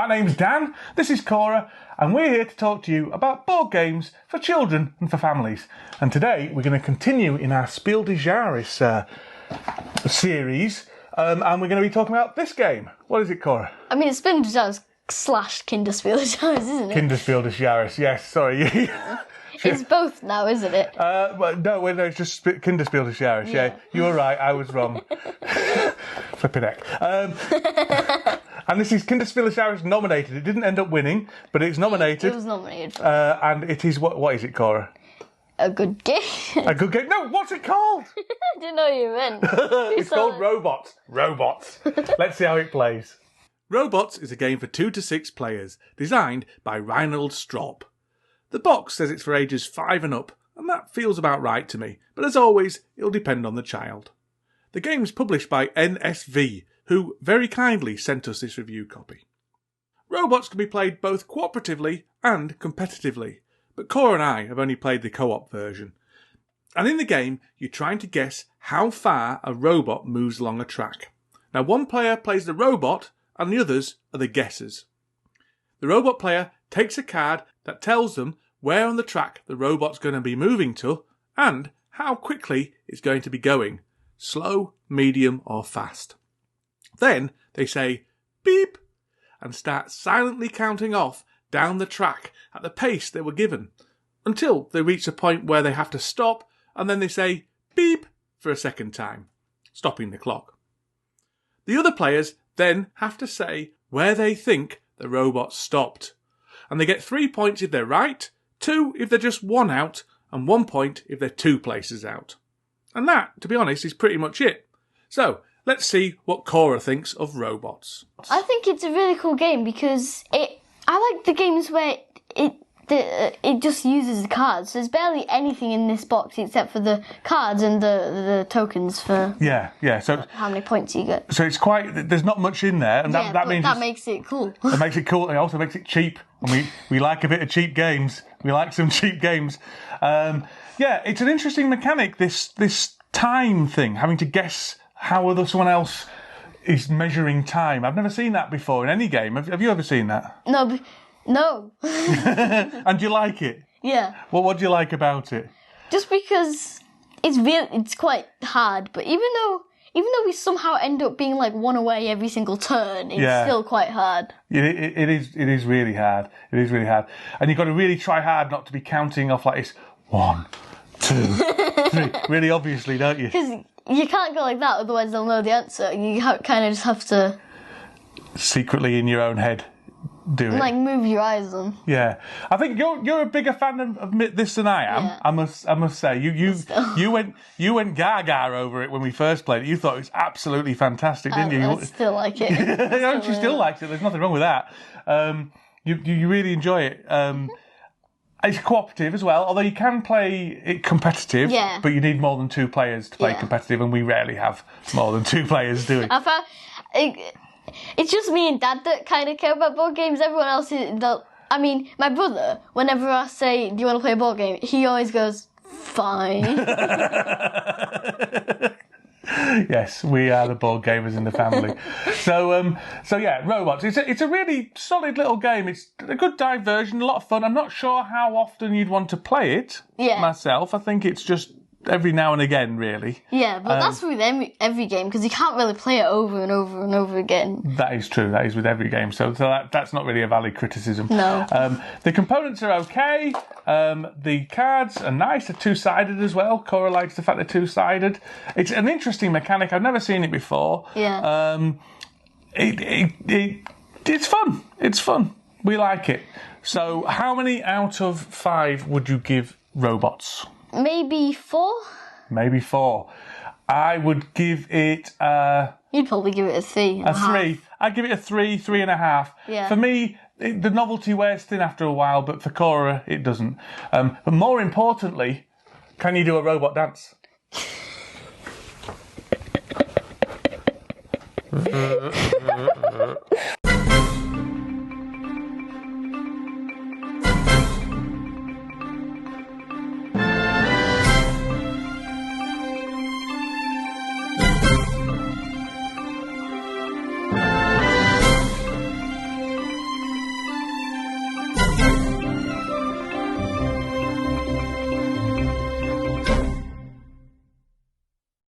My name's Dan, this is Cora, and we're here to talk to you about board games for children and for families. And today we're going to continue in our Spiel des Jahres series, and we're going to be talking about this game. What is it, Cora? I mean, it's Spiel des Jahres / Kinderspiel des Jahres, isn't it? Kinderspiel des Jahres, yes, sorry. It's both now, isn't it? No, it's just Kinderspiel des Jahres, yeah. You were right, I was wrong. Flipping heck. And this is Kinderspiel des Jahres nominated. It didn't end up winning, but it's nominated. It was nominated. And it is, what is it, Cora? A good game. A good game? No, what's it called? I didn't know what you meant. It's called Robots. Robots. Let's see how it plays. Robots is a game for 2 to 6 players, designed by Reinhold Straub. The box says it's for ages 5 and up, and that feels about right to me, but as always, it'll depend on the child. The game's published by NSV, who very kindly sent us this review copy. Robots can be played both cooperatively and competitively, but Cora and I have only played the co-op version. And in the game, you're trying to guess how far a robot moves along a track. Now, one player plays the robot, and the others are the guessers. The robot player takes a card that tells them where on the track the robot's going to be moving to and how quickly it's going to be going, slow, medium or fast. Then they say beep and start silently counting off down the track at the pace they were given until they reach a point where they have to stop, and then they say beep for a second time, stopping the clock. The other players then have to say where they think the robot stopped, and they get 3 points if they're right, 2 if they're just 1 out, and 1 point if they're 2 places out. And that, to be honest, is pretty much it. So, let's see what Cora thinks of Robots. I think it's a really cool game because I like the games where it just uses the cards. There's barely anything in this box except for the cards and the tokens for So how many points you get. So it's quite. There's not much in there, and that means that makes it cool. It makes it cool. And it also makes it cheap. And we like a bit of cheap games. We like some cheap games. It's an interesting mechanic. This time thing, having to guess how someone else is measuring time. I've never seen that before in any game. Have you ever seen that? No. And do you like it? Yeah. Well, what do you like about it? Just because it's quite hard, but even though we somehow end up being like 1 away every single turn, it's still quite hard. It is really hard. It is really hard. And you've got to really try hard not to be counting off like this. 1, 2, 3. Really obviously, don't you? Because you can't go like that, otherwise they'll know the answer. You kind of just have to secretly in your own head do it. Like move your eyes on. Yeah, I think you're a bigger fan of this than I am. Yeah. I must say you went gaga over it when we first played it. You thought it was absolutely fantastic, didn't you? I still like it. She still likes it. There's nothing wrong with that. You really enjoy it. It's cooperative as well, although you can play it competitive, but you need more than 2 players to play competitive, and we rarely have more than 2 players doing it. It's just me and Dad that kind of care about board games. Everyone else my brother, whenever I say, do you want to play a board game? He always goes, fine. Yes, we are the board gamers in the family. So Robots. It's a really solid little game. It's a good diversion, a lot of fun. I'm not sure how often you'd want to play it myself. I think it's just every now and again, really. Yeah, but that's with every game, because you can't really play it over and over and over again. That is true. That is with every game. So that's not really a valid criticism. No. The components are okay. The cards are nice. They're 2-sided as well. Cora likes the fact they're 2-sided. It's an interesting mechanic. I've never seen it before. Yeah. It's fun. It's fun. We like it. So how many out of 5 would you give Robots? Maybe 4? Maybe 4. I would give it You'd probably give it a 3. A 3. I'd give it a 3, 3.5. Yeah. For me, the novelty wears thin after a while, but for Cora, it doesn't. But more importantly, can you do a robot dance?